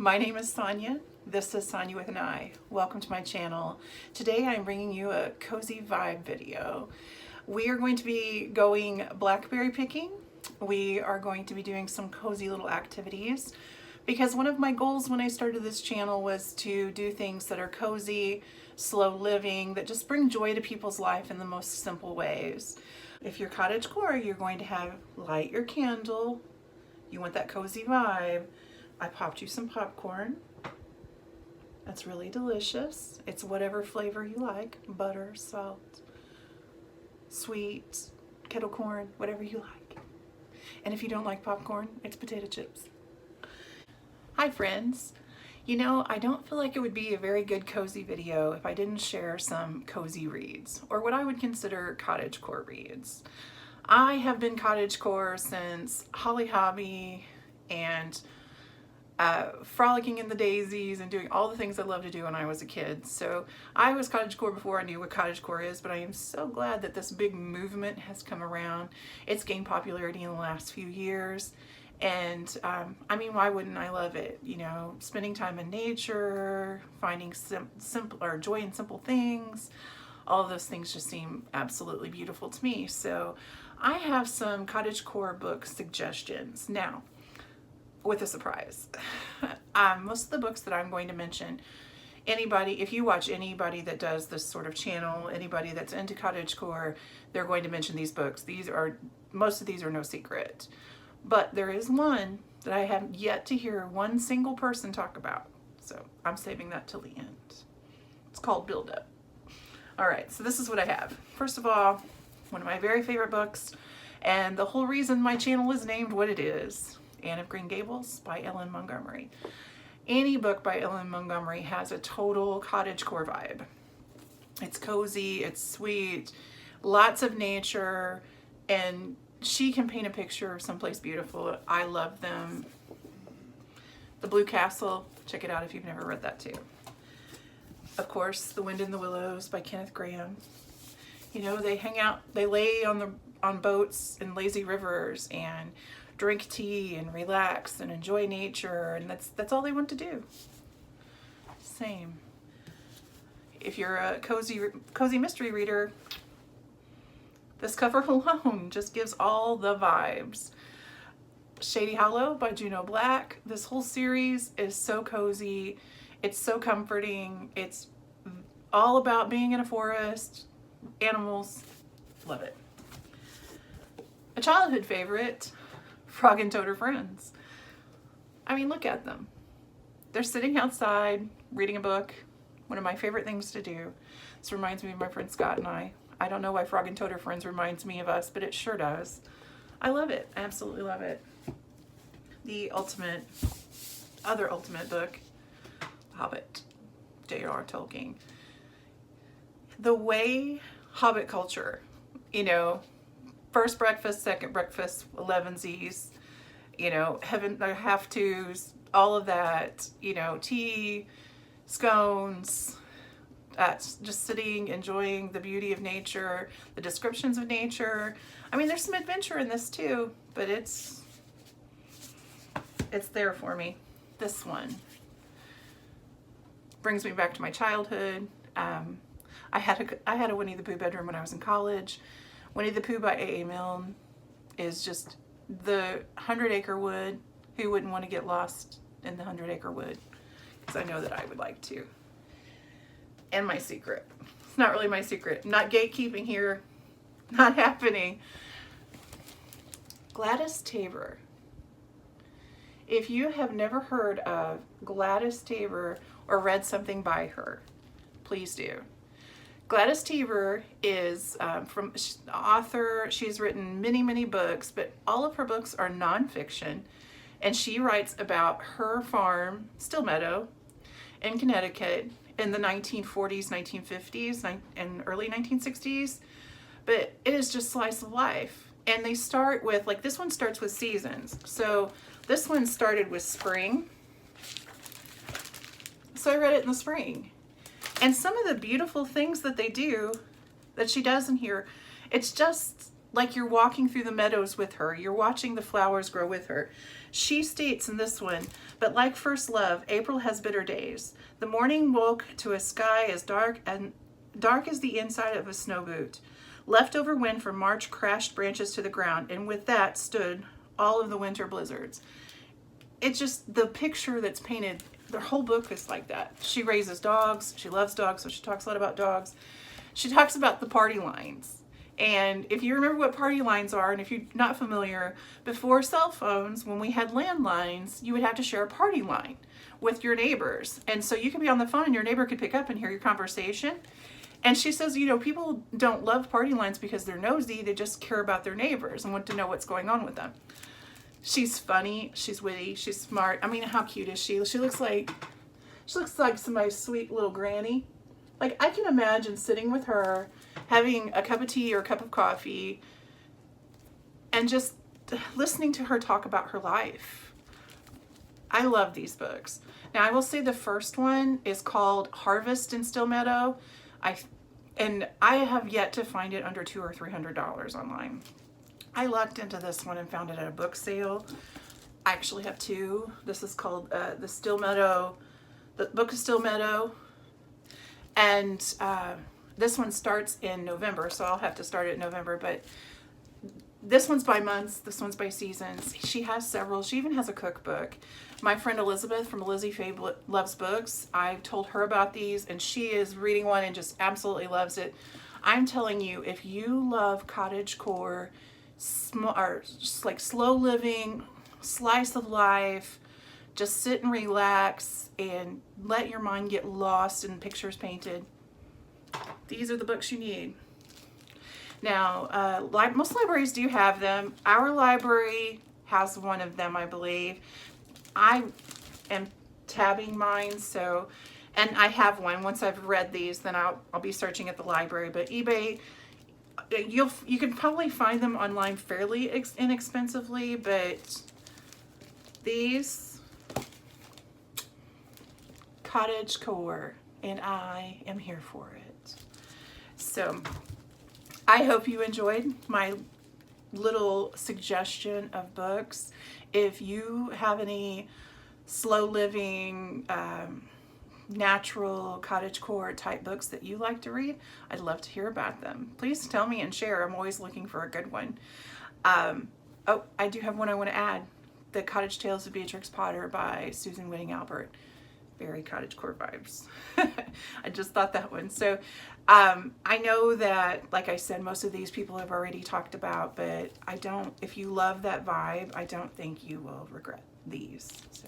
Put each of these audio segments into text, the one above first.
My name is Sonia. This is Sonia with an I. Welcome to my channel. Today I'm bringing you a cozy vibe video. We are going to be going blackberry picking. We are going to be doing some cozy little activities because one of my goals when I started this channel was to do things that are cozy, slow living, that just bring joy to people's life in the most simple ways. If you're cottagecore, you're going to have light your candle. You want that cozy vibe. I popped you some popcorn. That's really delicious. It's whatever flavor you like. Butter, salt, sweet, kettle corn, whatever you like. And if you don't like popcorn, it's potato chips. Hi friends. You know, I don't feel like it would be a very good cozy video if I didn't share some cozy reads, or what I would consider cottagecore reads. I have been cottagecore since Holly Hobby and frolicking in the daisies and doing all the things I loved to do when I was a kid. So I was cottagecore before I knew what cottagecore is, but I am so glad that this big movement has come around. It's gained popularity in the last few years. And I mean, why wouldn't I love it? You know, spending time in nature, finding simple or joy in simple things. All of those things just seem absolutely beautiful to me. So I have some cottagecore book suggestions. Now, with a surprise. Most of the books that I'm going to mention, anybody, if you watch anybody that does this sort of channel, anybody that's into cottagecore, they're going to mention these books. Most of these are no secret. But there is one that I have yet to hear one single person talk about. So I'm saving that till the end. It's called Build Up. All right, so this is what I have. First of all, one of my very favorite books, and the whole reason my channel is named what it is, Anne of Green Gables by Ellen Montgomery. Any book by Ellen Montgomery has a total cottagecore vibe. It's cozy, it's sweet, lots of nature, and she can paint a picture of someplace beautiful. I love them. The Blue Castle, check it out if you've never read that too. Of course, The Wind in the Willows by Kenneth Grahame. You know, they hang out, they lay on boats in lazy rivers and drink tea and relax and enjoy nature, and that's all they want to do. Same. If you're a cozy mystery reader, this cover alone just gives all the vibes. Shady Hollow by Juno Black. This whole series is so cozy. It's so comforting. It's all about being in a forest, animals. Love it. A childhood favorite, Frog and Toad are friends. I mean, look at them. They're sitting outside reading a book. One of my favorite things to do. This reminds me of my friend Scott and I. I don't know why Frog and Toad are friends reminds me of us, but it sure does. I love it. I absolutely love it. The other ultimate book, Hobbit, J.R.R. Tolkien. The way Hobbit culture, you know, first breakfast, second breakfast, 11sies, you know, have tos, all of that, you know, tea, scones, just sitting, enjoying the beauty of nature, the descriptions of nature. I mean, there's some adventure in this too, but it's there for me. This one brings me back to my childhood. I had a Winnie the Pooh bedroom when I was in college. Winnie the Pooh by A.A. Milne is just the 100-acre wood. Who wouldn't want to get lost in the 100-acre wood? Because I know that I would like to. And my secret. It's not really my secret. Not gatekeeping here. Not happening. Gladys Taber. If you have never heard of Gladys Taber or read something by her, please do. Gladys Taber is from author. She's written many, many books, but all of her books are nonfiction. And she writes about her farm, Still Meadow, in Connecticut in the 1940s, 1950s, and early 1960s. But it is just slice of life. And they start with, like, this one starts with seasons. So this one started with spring. So I read it in the spring. And some of the beautiful things that they do, that she does in here, it's just like you're walking through the meadows with her. You're watching the flowers grow with her. She states in this one, but like first love, April has bitter days. The morning woke to a sky as dark as the inside of a snow boot. Leftover wind from March crashed branches to the ground, and with that stood all of the winter blizzards. It's just the picture that's painted. The whole book is like that. She raises dogs. She loves dogs, so she talks a lot about dogs. She talks about the party lines. And if you remember what party lines are, and if you're not familiar, before cell phones, when we had landlines, you would have to share a party line with your neighbors. And so you could be on the phone and your neighbor could pick up and hear your conversation. And she says, you know, people don't love party lines because they're nosy. They just care about their neighbors and want to know what's going on with them. She's funny. She's witty. She's smart. I mean, how cute is she? She looks like somebody's sweet little granny. Like, I can imagine sitting with her, having a cup of tea or a cup of coffee, and just listening to her talk about her life. I love these books. Now, I will say the first one is called Harvest in Still Meadow. I have yet to find it under $200 or $300 online. I lucked into this one and found it at a book sale. I actually have two. This is called the Still Meadow, the Book of Still Meadow. And this one starts in November, so I'll have to start it in November. But this one's by months. This one's by seasons. She has several. She even has a cookbook. My friend Elizabeth from Lizzie Fabe Loves Books, I told her about these, and she is reading one and just absolutely loves it. I'm telling you, if you love cottagecore, or just like slow living, slice of life, just sit and relax and let your mind get lost in pictures painted, these are the books you need. Now, most libraries do have them. Our library has one of them, I believe. I am tabbing mine, so, and I have one. Once I've read these, then I'll be searching at the library. But eBay, you can probably find them online fairly inexpensively, but these, Cottagecore, and I am here for it. So I hope you enjoyed my little suggestion of books. If you have any slow living, natural cottagecore type books that you like to read, I'd love to hear about them. Please tell me and share. I'm always looking for a good one. Oh, I do have one I want to add. The Cottage Tales of Beatrix Potter by Susan Whitting Albert. Very cottagecore vibes. I just thought that one. So I know that, like I said, most of these people have already talked about, but if you love that vibe, I don't think you will regret these. So.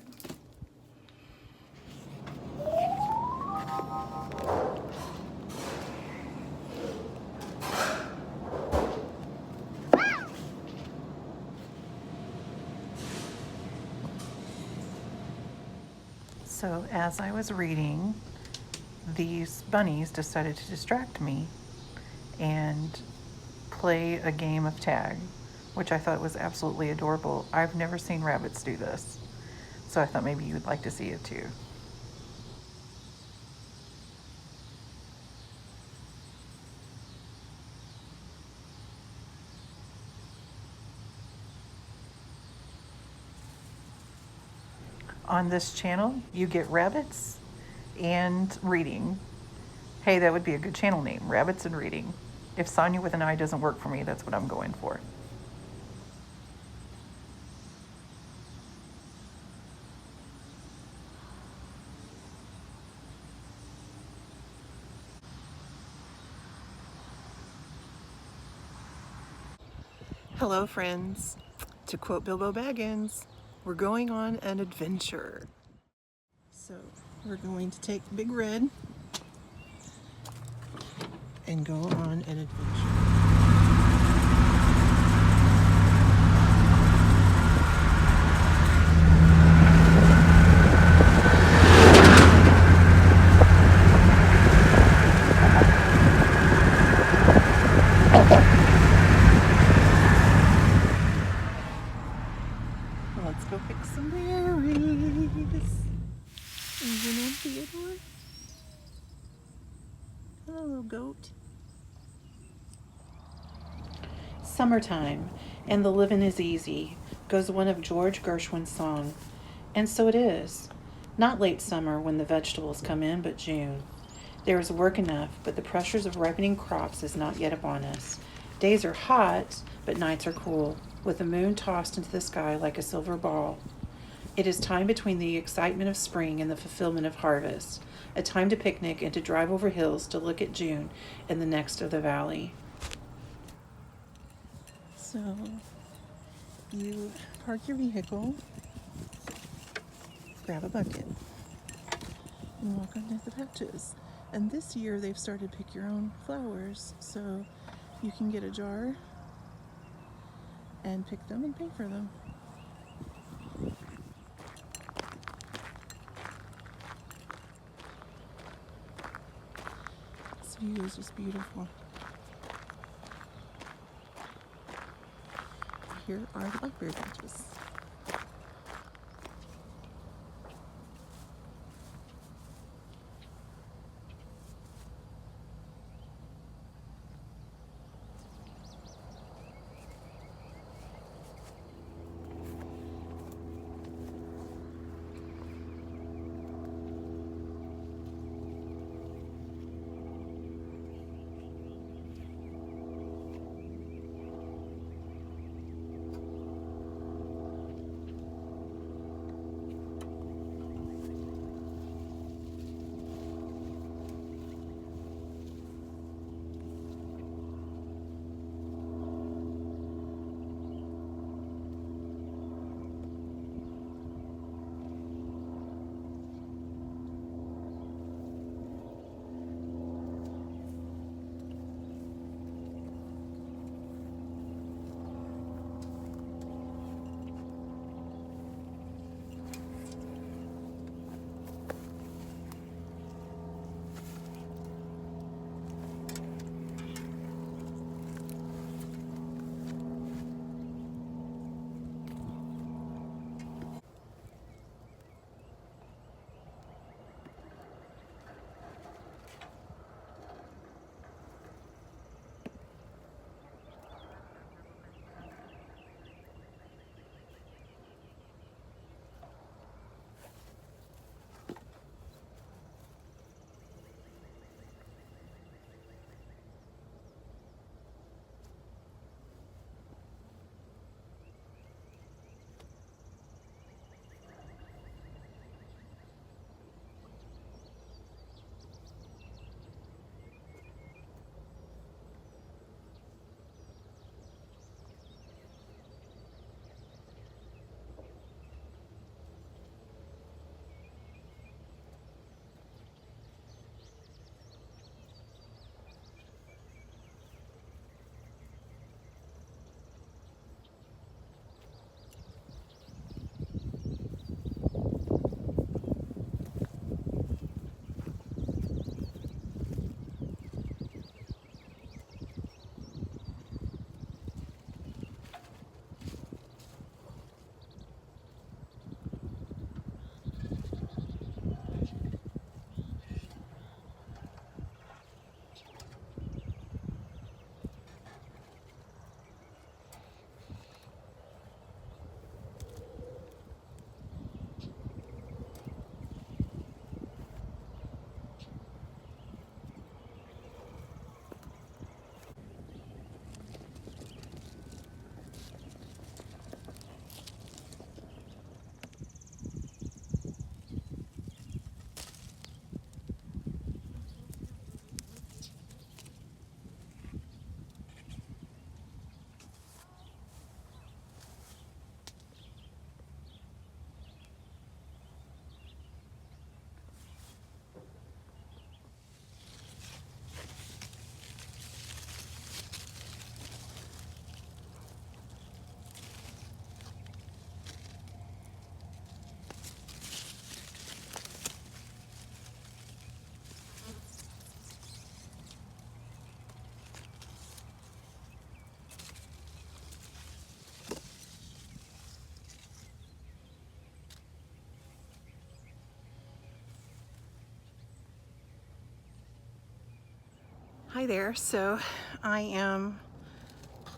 So as I was reading, these bunnies decided to distract me and play a game of tag, which I thought was absolutely adorable. I've never seen rabbits do this, so I thought maybe you would like to see it too. On this channel, you get rabbits and reading. Hey, that would be a good channel name, Rabbits and Reading. If Sonia with an I doesn't work for me, that's what I'm going for. Hello, friends. To quote Bilbo Baggins, we're going on an adventure. So we're going to take Big Red and go on an adventure. Let's go pick some berries. Isn't it beautiful? Hello, little goat. Summertime, and the livin' is easy, goes one of George Gershwin's song. And so it is. Not late summer when the vegetables come in, but June. There is work enough, but the pressures of ripening crops is not yet upon us. Days are hot, but nights are cool, with the moon tossed into the sky like a silver ball. It is time between the excitement of spring and the fulfillment of harvest, a time to picnic and to drive over hills to look at June and the next of the valley. So you park your vehicle, grab a bucket, and walk underneath the patches. And this year they've started pick your own flowers, so you can get a jar and pick them and pay for them. This view is just beautiful. Here are the blackberry patches. Hi there. So I am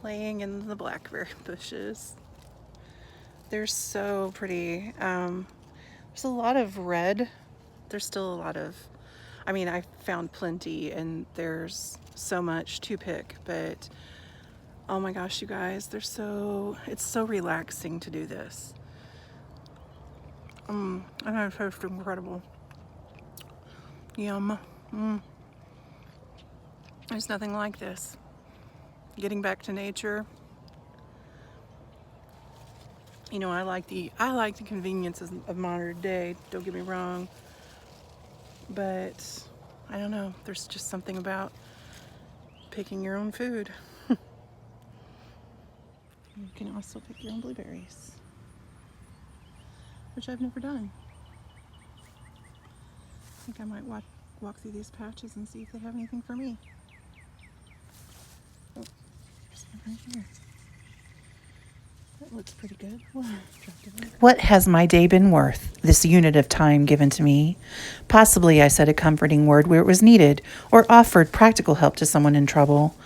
playing in the blackberry bushes. They're so pretty. There's a lot of red. There's still a lot of, I mean, I found plenty and there's so much to pick, but oh my gosh, you guys, it's so relaxing to do this. And it's just incredible. Yum. There's nothing like this. Getting back to nature. You know, I like the conveniences of modern day, don't get me wrong. But I don't know, there's just something about picking your own food. You can also pick your own blueberries, which I've never done. I think I might walk through these patches and see if they have anything for me. Oh, there's one right here. That looks pretty good. What has my day been worth, this unit of time given to me? Possibly I said a comforting word where it was needed, or offered practical help to someone in trouble.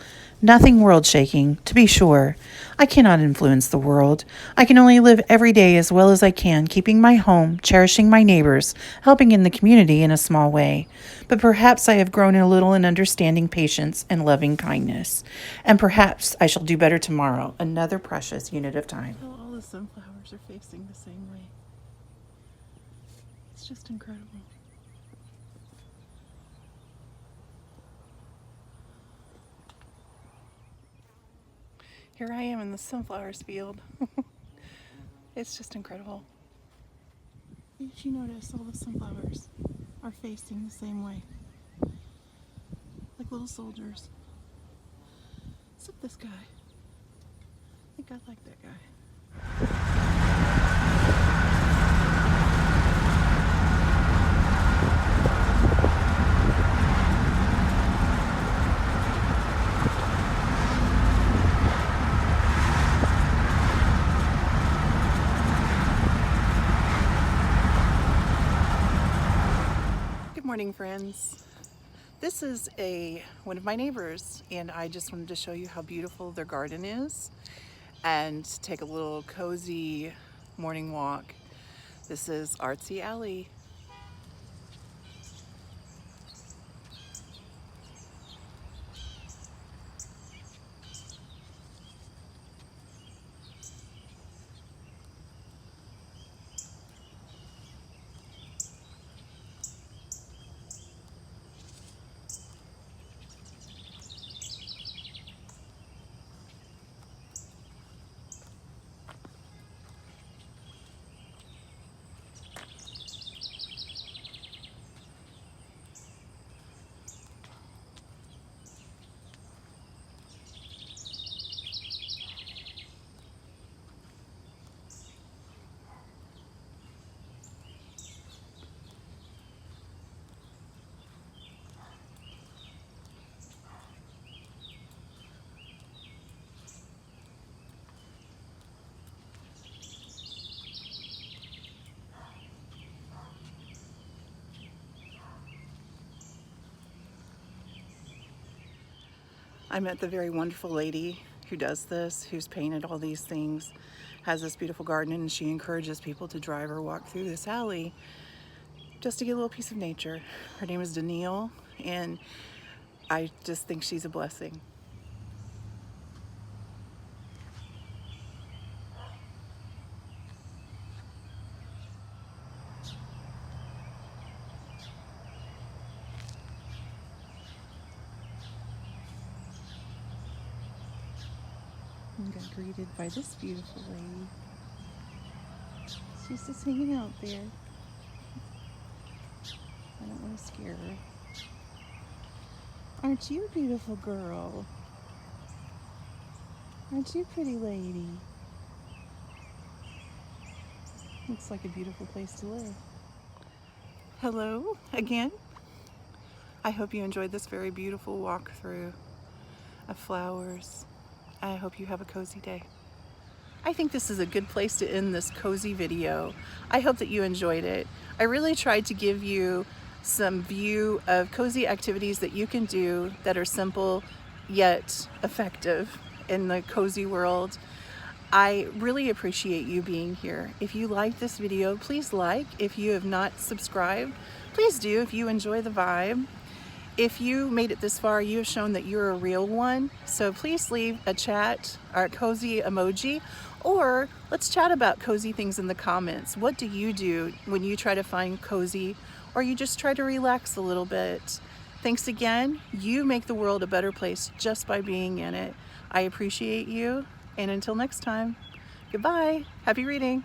Nothing world-shaking, to be sure. I cannot influence the world. I can only live every day as well as I can, keeping my home, cherishing my neighbors, helping in the community in a small way. But perhaps I have grown a little in understanding patience and loving kindness. And perhaps I shall do better tomorrow, another precious unit of time. Oh, all the sunflowers are facing the same way. It's just incredible. Here I am in the sunflowers field. It's just incredible. Did you notice all the sunflowers are facing the same way? Like little soldiers. Except this guy. I think I like that guy. Good morning, friends. This is one of my neighbors, and I just wanted to show you how beautiful their garden is and take a little cozy morning walk. This is Artsy Alley. I met the very wonderful lady who does this, who's painted all these things, has this beautiful garden, and she encourages people to drive or walk through this alley just to get a little piece of nature. Her name is Danielle, and I just think she's a blessing. And got greeted by this beautiful lady. She's just hanging out there. I don't want to scare her. Aren't you a beautiful girl? Aren't you a pretty lady? Looks like a beautiful place to live. Hello again. I hope you enjoyed this very beautiful walkthrough of flowers. I hope you have a cozy day. I think this is a good place to end this cozy video. I hope that you enjoyed it. I really tried to give you some view of cozy activities that you can do that are simple yet effective. in the cozy world. I really appreciate you being here. If you like this video, please like. If you have not subscribed, please do if you enjoy the vibe. If you made it this far, you have shown that you're a real one. So please leave a chat or a cozy emoji, or let's chat about cozy things in the comments. What do you do when you try to find cozy, or you just try to relax a little bit? Thanks again. You make the world a better place just by being in it. I appreciate you. And until next time, goodbye. Happy reading.